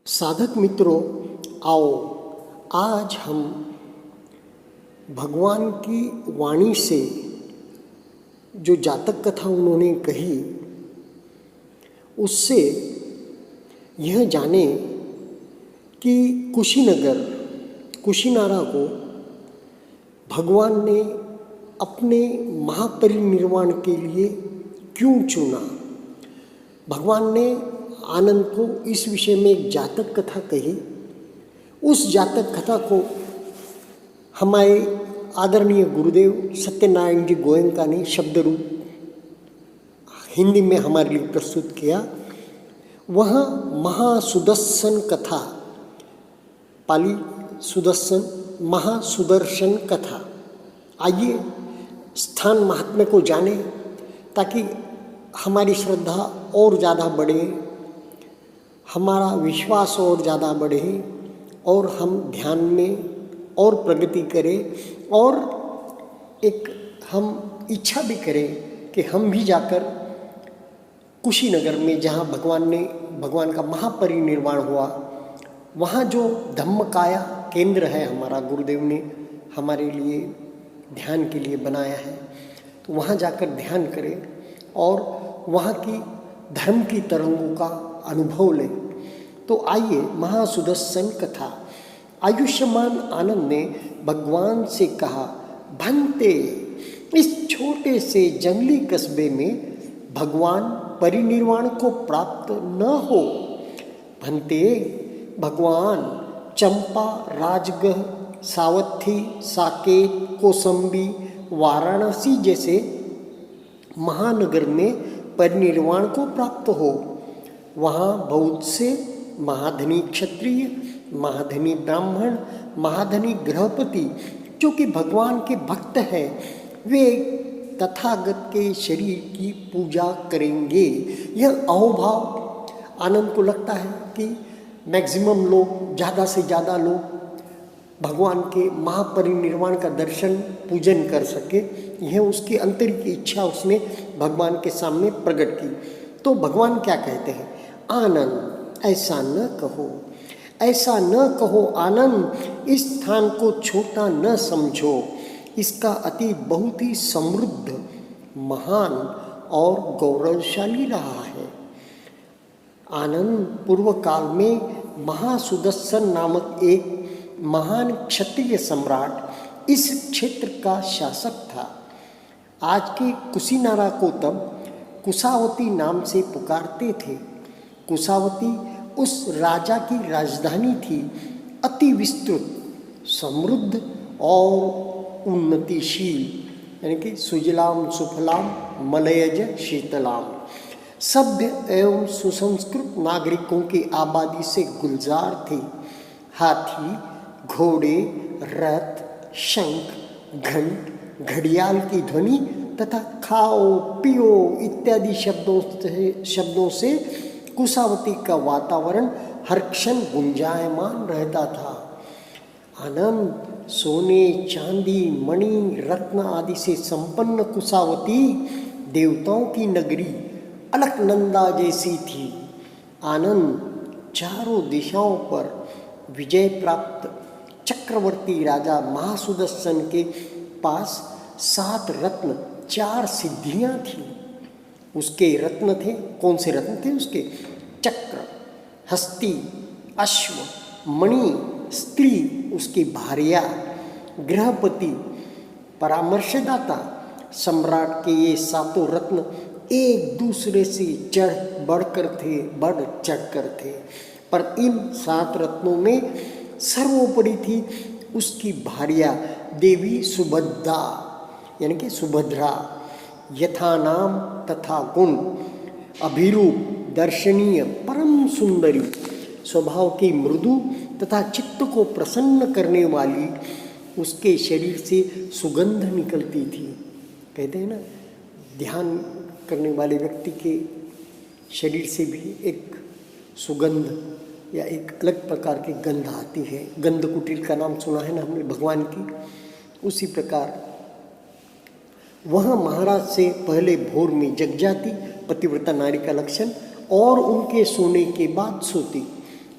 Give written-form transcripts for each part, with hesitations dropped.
साधक मित्रों, आओ आज हम भगवान की वाणी से जो जातक कथा उन्होंने कही उससे यह जाने कि कुशीनारा को भगवान ने अपने महापरिनिर्वाण के लिए क्यों चुना। भगवान ने आनंद को इस विषय में एक जातक कथा कही। उस जातक कथा को हमारे आदरणीय गुरुदेव सत्यनारायण जी गोयंका ने शब्द रूप हिंदी में हमारे लिए प्रस्तुत किया। वह महासुदर्शन कथा, पाली सुदर्शन, महासुदर्शन कथा। आइए स्थान महात्म्य को जाने ताकि हमारी श्रद्धा और ज़्यादा बढ़े, हमारा विश्वास और ज़्यादा बढ़े और हम ध्यान में और प्रगति करें और एक हम इच्छा भी करें कि हम भी जाकर कुशीनगर में जहाँ भगवान का महापरिनिर्वाण हुआ, वहाँ जो धम्मकाया केंद्र है हमारा, गुरुदेव ने हमारे लिए ध्यान के लिए बनाया है, तो वहाँ जाकर ध्यान करें और वहाँ की धर्म की तरंगों का अनुभव लें। तो आइए महासुदर्शन कथा। आयुष्मान आनंद ने भगवान से कहा, भंते, इस छोटे से जंगली कस्बे में भगवान परिनिर्वाण को प्राप्त न हो। भंते, भगवान चंपा, राजगढ़, सावथी, साकेत, कौसंबी, वाराणसी जैसे महानगर में परिनिर्वाण को प्राप्त हो। वहाँ बहुत से महाधनी क्षत्रिय, महाधनी ब्राह्मण, महाधनी गृहपति जो कि भगवान के भक्त हैं, वे तथागत के शरीर की पूजा करेंगे। यह अहोभाव आनंद को लगता है कि मैक्सिमम लोग, ज़्यादा से ज़्यादा लोग भगवान के महापरिनिर्वाण का दर्शन पूजन कर सके। यह उसकी आंतरिक इच्छा उसने भगवान के सामने प्रकट की। तो भगवान क्या कहते हैं, आनंद ऐसा न कहो, ऐसा न कहो आनंद, इस स्थान को छोटा न समझो, इसका अतीत बहुत ही समृद्ध, महान और गौरवशाली रहा है। आनंद पूर्व काल में महासुदर्शन नामक एक महान क्षत्रिय सम्राट इस क्षेत्र का शासक था। आज के कुशीनारा को तब कुशावती नाम से पुकारते थे। कुशावती उस राजा की राजधानी थी, अति विस्तृत, समृद्ध और उन्नतिशील, यानी कि सुजलाम सुफलाम मलयज शीतलाम, सभ्य एवं सुसंस्कृत नागरिकों की आबादी से गुलजार थी। हाथी, घोड़े, रथ, शंख, घंट, घड़ियाल की ध्वनि तथा खाओ पियो इत्यादि शब्दों से कुशावती का वातावरण हर क्षण गुंजायमान रहता था। आनंद सोने, चांदी, मणि, रत्न आदि से संपन्न कुशावती देवताओं की नगरी अलकनंदा जैसी थी। आनंद चारों दिशाओं पर विजय प्राप्त चक्रवर्ती राजा महासुदर्शन के पास 7 रत्न, 4 सिद्धियां थी। उसके रत्न थे, कौन से रत्न थे उसके? चक्र, हस्ती, अश्व, मणि, स्त्री उसकी भार्या, गृहपति, परामर्शदाता। सम्राट के ये 7 रत्न एक दूसरे से बढ़ चढ़कर थे, पर इन 7 रत्नों में सर्वोपरि थी उसकी भार्या देवी सुभद्रा, यानी कि सुभद्रा। यथा नाम तथा गुण, अभिरूप, दर्शनीय, परम सुंदरी, स्वभाव की मृदु तथा चित्त को प्रसन्न करने वाली, उसके शरीर से सुगंध निकलती थी। कहते हैं ना, ध्यान करने वाले व्यक्ति के शरीर से भी एक सुगंध या एक अलग प्रकार की गंध आती है। गंध कुटीर का नाम सुना है ना हमने भगवान की। उसी प्रकार वह महाराज से पहले भोर में जग जाती, पतिव्रता नारी का लक्षण, और उनके सोने के बाद सोती।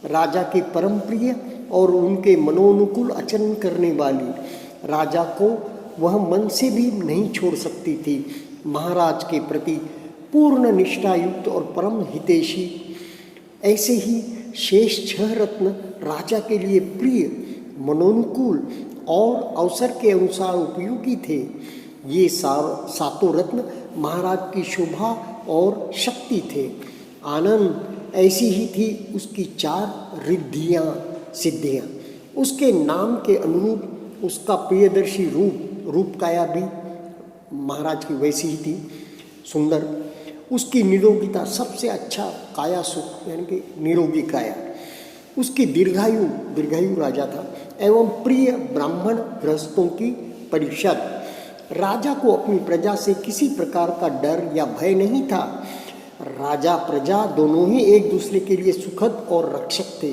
राजा के परम प्रिय और उनके मनोनुकूल आचरण करने वाली राजा को वह मन से भी नहीं छोड़ सकती थी। महाराज के प्रति पूर्ण निष्ठायुक्त और परम हितैषी ऐसे ही शेष 6 रत्न राजा के लिए प्रिय, मनोनुकूल और अवसर के अनुसार उपयोगी थे। ये सातों रत्न महाराज की शोभा और शक्ति थे। आनंद ऐसी ही थी उसकी 4 रिद्धियाँ सिद्धियाँ। उसके नाम के अनुरूप उसका प्रियदर्शी रूप काया भी महाराज की वैसी ही थी, सुंदर। उसकी निरोगिता सबसे अच्छा काया सुख यानी कि निरोगी काया। उसकी दीर्घायु राजा था एवं प्रिय ब्राह्मण गृहस्थों की परिषद। राजा को अपनी प्रजा से किसी प्रकार का डर या भय नहीं था। राजा प्रजा दोनों ही एक दूसरे के लिए सुखद और रक्षक थे।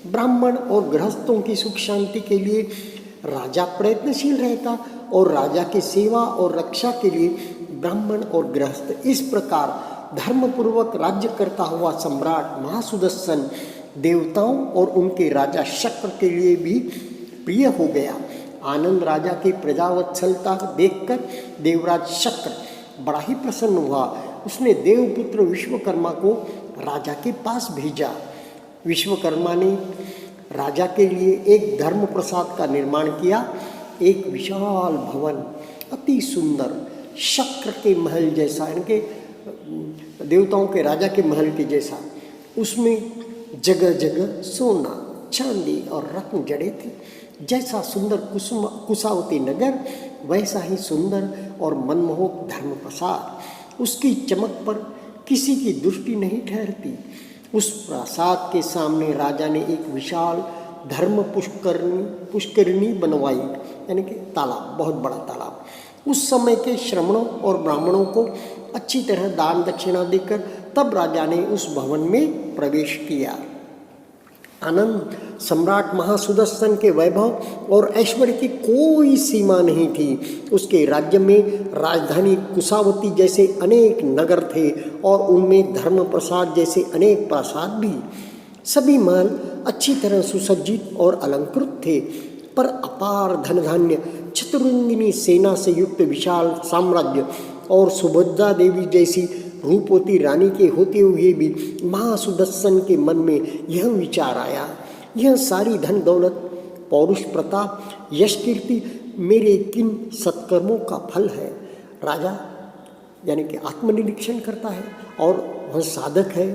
ब्राह्मण और गृहस्थों की सुख शांति के लिए राजा प्रयत्नशील रहता और राजा की सेवा और रक्षा के लिए ब्राह्मण और गृहस्थ। इस प्रकार धर्मपूर्वक राज्य करता हुआ सम्राट महासुदर्शन देवताओं और उनके राजा शक्र के लिए भी प्रिय हो गया। आनंद राजा की प्रजावत्सलता देखकर देवराज शक्र बड़ा ही प्रसन्न हुआ। उसने देवपुत्र विश्वकर्मा को राजा के पास भेजा। विश्वकर्मा ने राजा के लिए एक धर्म प्रसाद का निर्माण किया। एक विशाल भवन, अति सुंदर, शक्र के महल जैसा, इनके देवताओं के राजा के महल के जैसा। उसमें जगह जगह सोना, चांदी और रत्न जड़े थे। जैसा सुंदर कुशावती नगर, वैसा ही सुंदर और मनमोहक धर्म प्रसाद। उसकी चमक पर किसी की दृष्टि नहीं ठहरती। उस प्रासाद के सामने राजा ने एक विशाल धर्म पुष्करिणी बनवाई, यानी कि तालाब, बहुत बड़ा तालाब। उस समय के श्रमणों और ब्राह्मणों को अच्छी तरह दान दक्षिणा देकर तब राजा ने उस भवन में प्रवेश किया। आनंद सम्राट महासुदर्शन के वैभव और ऐश्वर्य की कोई सीमा नहीं थी। उसके राज्य में राजधानी कुशावती जैसे अनेक नगर थे और उनमें धर्म प्रसाद जैसे अनेक प्रासाद भी। सभी महल अच्छी तरह सुसज्जित और अलंकृत थे, पर अपार धन धान्य, चतुरंगिनी सेना से युक्त विशाल साम्राज्य और सुभद्रा देवी जैसी रूपवती रानी के होते हुए भी महासुदर्शन के मन में यह विचार आया, यह सारी धन दौलत, पौरुष प्रताप, यश कीर्ति मेरे किन सत्कर्मों का फल है। राजा यानी कि आत्मनिरीक्षण करता है और वह साधक है,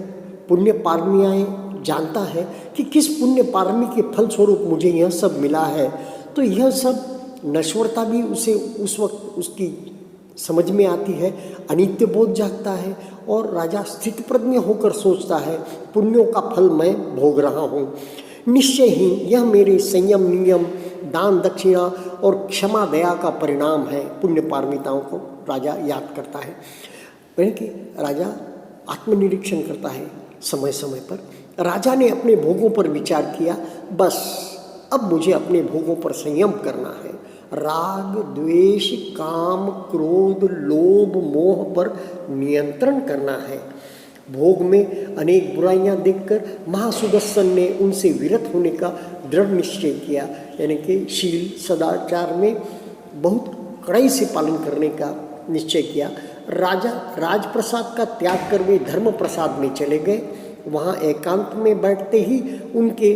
पुण्य पारमियाँ जानता है कि किस पुण्य पारमी के फल स्वरूप मुझे यह सब मिला है। तो यह सब नश्वरता भी उसे उस वक्त उसकी समझ में आती है, अनित्य बोध जागता है और राजा स्थित प्रज्ञ होकर सोचता है, पुण्यों का फल मैं भोग रहा हूँ। निश्चय ही यह मेरे संयम, नियम, दान दक्षिणा और क्षमा दया का परिणाम है। पुण्य पारमिताओं को राजा याद करता है, कि राजा आत्मनिरीक्षण करता है समय समय पर। राजा ने अपने भोगों पर विचार किया, बस अब मुझे अपने भोगों पर संयम करना है। राग, द्वेष, काम, क्रोध, लोभ, मोह पर नियंत्रण करना है। भोग में अनेक बुराइयां देखकर महासुदर्शन ने उनसे विरत होने का दृढ़ निश्चय किया, यानी कि शील सदाचार में बहुत कड़ाई से पालन करने का निश्चय किया। राजा राजप्रसाद का त्याग कर वे धर्म प्रसाद में चले गए। वहाँ एकांत में बैठते ही उनके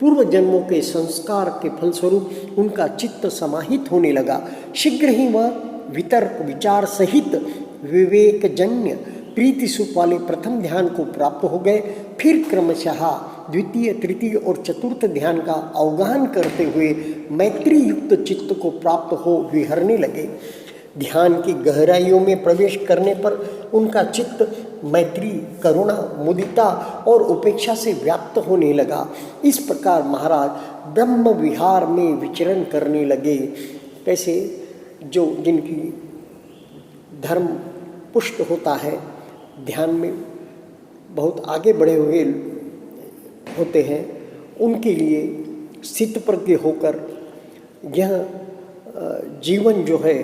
पूर्व जन्मों के संस्कार के फलस्वरूप उनका चित्त समाहित होने लगा। शीघ्र ही वह वितर्क विचार सहित विवेकजन्य प्रीति सुख वाले प्रथम ध्यान को प्राप्त हो गए। फिर क्रमशः द्वितीय, तृतीय और चतुर्थ ध्यान का अवगाहन करते हुए मैत्री युक्त चित्त को प्राप्त हो विहरने लगे। ध्यान की गहराइयों में प्रवेश करने पर उनका चित्त मैत्री, करुणा, मुदिता और उपेक्षा से व्याप्त होने लगा। इस प्रकार महाराज ब्रह्म विहार में विचरण करने लगे। कैसे, जो जिनकी धर्म पुष्ट होता है, ध्यान में बहुत आगे बढ़े हुए होते हैं, उनके लिए स्थित प्रज्ञ होकर यह जीवन जो है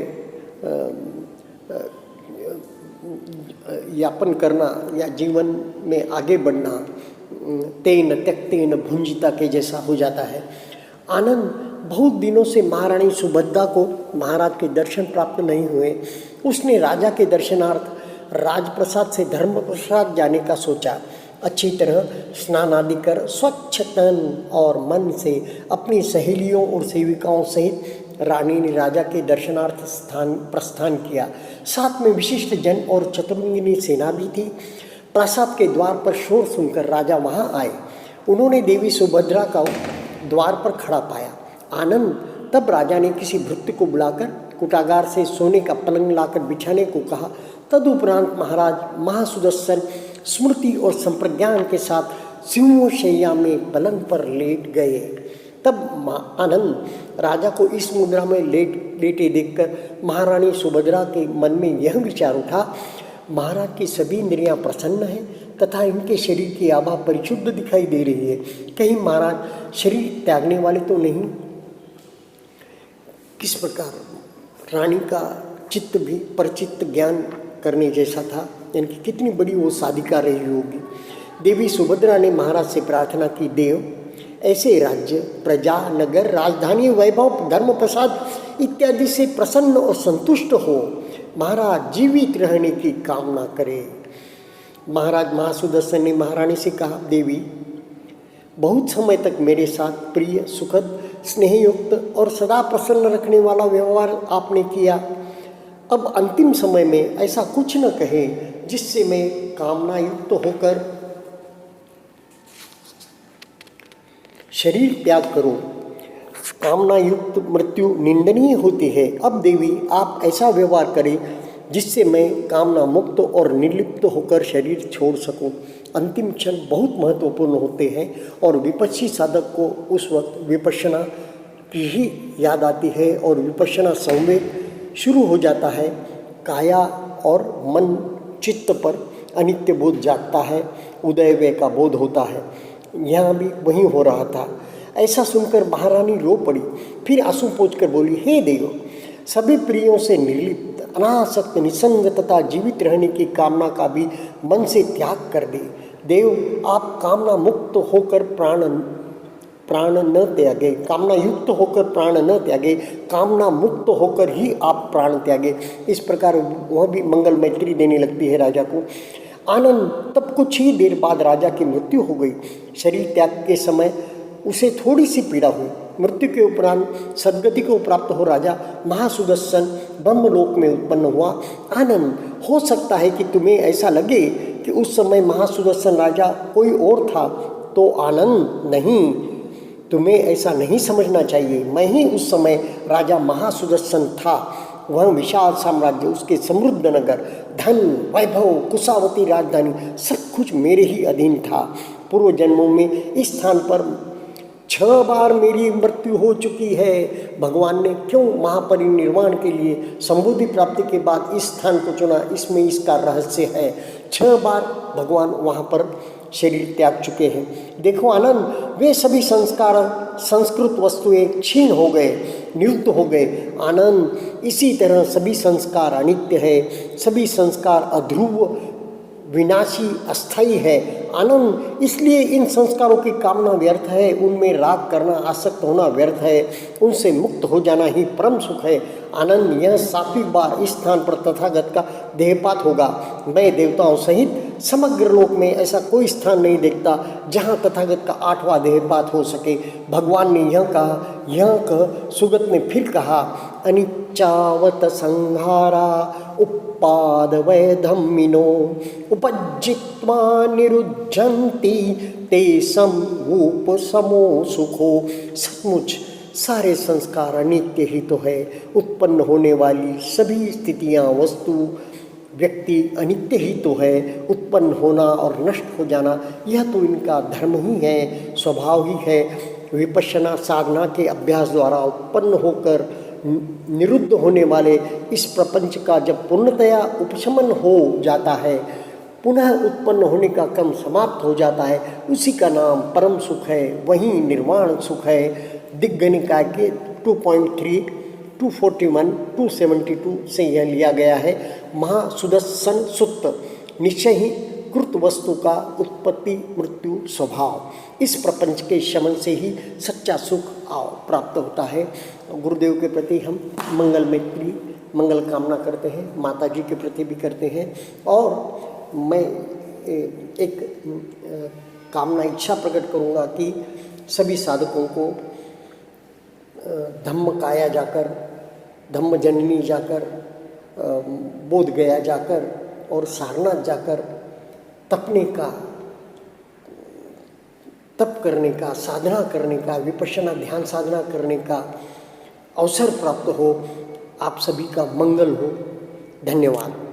यापन करना या जीवन में आगे बढ़ना तेन त्यक्तेन भुंजिता के जैसा हो जाता है। आनंद बहुत दिनों से महारानी सुभद्रा को महाराज के दर्शन प्राप्त नहीं हुए। उसने राजा के दर्शनार्थ राजप्रसाद से धर्मप्रसाद जाने का सोचा। अच्छी तरह स्नान आदि कर स्वच्छ तन और मन से अपनी सहेलियों और सेविकाओं सहित रानी ने राजा के दर्शनार्थ प्रस्थान किया। साथ में विशिष्ट जन और चतुरंगिनी सेना भी थी। प्रासाद के द्वार पर शोर सुनकर राजा वहां आए। उन्होंने देवी सुभद्रा का द्वार पर खड़ा पाया। आनंद तब राजा ने किसी भृत्य को बुलाकर कुटागार से सोने का पलंग लाकर बिछाने को कहा। तदुपरांत महाराज महासुदर्शन स्मृति और संप्रज्ञान के साथ सिंहशैया में पलंग पर लेट गए। तब आनंद राजा को इस मुद्रा में लेटे देखकर महारानी सुभद्रा के मन में यह विचार उठा, महाराज की सभी इंद्रियां प्रसन्न हैं तथा इनके शरीर की आभा परिशुद्ध दिखाई दे रही है। कहीं महाराज शरीर त्यागने वाले तो नहीं। किस प्रकार रानी का चित्त भी परचित्त ज्ञान करने जैसा था, यानी कि कितनी बड़ी वो साधिका रही होगी। देवी सुभद्रा ने महाराज से प्रार्थना की, देव ऐसे राज्य, प्रजा, नगर, राजधानी, वैभव, धर्म प्रसाद इत्यादि से प्रसन्न और संतुष्ट हो महाराज जीवित रहने की कामना करे। महाराज महासुदर्शन ने महारानी से कहा, देवी बहुत समय तक मेरे साथ प्रिय, सुखद, स्नेहयुक्त और सदा प्रसन्न रखने वाला व्यवहार आपने किया। अब अंतिम समय में ऐसा कुछ न कहे जिससे मैं कामना युक्त होकर शरीर त्याग करूं। कामना युक्त मृत्यु निंदनीय होती है। अब देवी आप ऐसा व्यवहार करें जिससे मैं कामना मुक्त और निर्लिप्त होकर शरीर छोड़ सकूं। अंतिम क्षण बहुत महत्वपूर्ण होते हैं और विपश्ची साधक को उस वक्त विपश्यना की ही याद आती है और विपश्यना संवेग शुरू हो जाता है। काया और मन चित्त पर अनित्य बोध जागता है, उदयव्यय का बोध होता है। यहाँ भी वही हो रहा था। ऐसा सुनकर महारानी रो पड़ी, फिर आंसू पोंछकर बोली, हे देव, सभी प्रियों से निर्लिप्त, अनासक्त, निसंग तथा जीवित रहने की कामना का भी मन से त्याग कर दे। देव आप कामना मुक्त होकर प्राण न त्यागे, कामना युक्त होकर प्राण न त्यागे, कामना मुक्त होकर ही आप प्राण त्यागे। इस प्रकार वह भी मंगल मैत्री देने लगती है राजा को। आनंद तब कुछ ही देर बाद राजा की मृत्यु हो गई। शरीर त्याग के समय उसे थोड़ी सी पीड़ा हुई। मृत्यु के उपरांत सद्गति को प्राप्त हो राजा महासुदर्शन ब्रह्मलोक में उत्पन्न हुआ। आनंद हो सकता है कि तुम्हें ऐसा लगे कि उस समय महासुदर्शन राजा कोई और था, तो आनंद नहीं, तुम्हें ऐसा नहीं समझना चाहिए। मैं ही उस समय राजा महासुदर्शन था। वह विशाल साम्राज्य, उसके समृद्ध नगर, धन, वैभव, कुशावती राजधानी, सब कुछ मेरे ही अधीन था। पूर्व जन्मों में इस स्थान पर 6 बार मेरी मृत्यु हो चुकी है। भगवान ने क्यों महापरिनिर्वाण के लिए संबुद्धि प्राप्ति के बाद इस स्थान को चुना, इसमें इसका रहस्य है। 6 बार भगवान वहाँ पर शरीर त्याग चुके हैं। देखो आनंद, वे सभी संस्कार, संस्कृत वस्तुएं क्षीण हो गए, निरुद्ध हो गए। आनंद, इसी तरह सभी संस्कार अनित्य है, सभी संस्कार अध्रुव, विनाशी, अस्थायी है। आनंद, इसलिए इन संस्कारों की कामना व्यर्थ है, उनमें राग करना, आसक्त होना व्यर्थ है, उनसे मुक्त हो जाना ही परम सुख है। आनंद, यह 7वीं बार इस स्थान पर तथागत का देहपात होगा। मैं देवताओं सहित समग्र लोक में ऐसा कोई स्थान नहीं देखता जहाँ तथागत का 8वां देहपात हो सके। भगवान ने यह कह सुगत ने फिर कहा, अनिच्चावत संहारा उपाद वैधम्मिनो उपजित्वा निरुज्जन्ति ते समूप समो सुखो। सचमुच सारे संस्कार अनित्य ही तो है। उत्पन्न होने वाली सभी स्थितियाँ, वस्तु, व्यक्ति अनित्य ही तो है। उत्पन्न होना और नष्ट हो जाना यह तो इनका धर्म ही है, स्वभाव ही है। विपश्यना साधना के अभ्यास द्वारा उत्पन्न होकर निरुद्ध होने वाले इस प्रपंच का जब पूर्णतया उपशमन हो जाता है, पुनः उत्पन्न होने का क्रम समाप्त हो जाता है, उसी का नाम परम सुख है, वही निर्वाण सुख है। दिग्गनिकाय के 2.3, 241, 272 से यह लिया गया है। महासुदर्शन सुत्त निश्चय ही विकृत वस्तु का उत्पत्ति मृत्यु स्वभाव, इस प्रपंच के शमन से ही सच्चा सुख प्राप्त होता है। गुरुदेव के प्रति हम मंगल मैत्री मंगल कामना करते हैं, माता जी के प्रति भी करते हैं। और मैं एक कामना इच्छा प्रकट करूँगा कि सभी साधकों को धम्म काया जाकर, धम्म जननी जाकर, बोध गया जाकर और सारनाथ जाकर तपने का, तप करने का, साधना करने का, विपश्यना ध्यान साधना करने का अवसर प्राप्त हो। आप सभी का मंगल हो। धन्यवाद।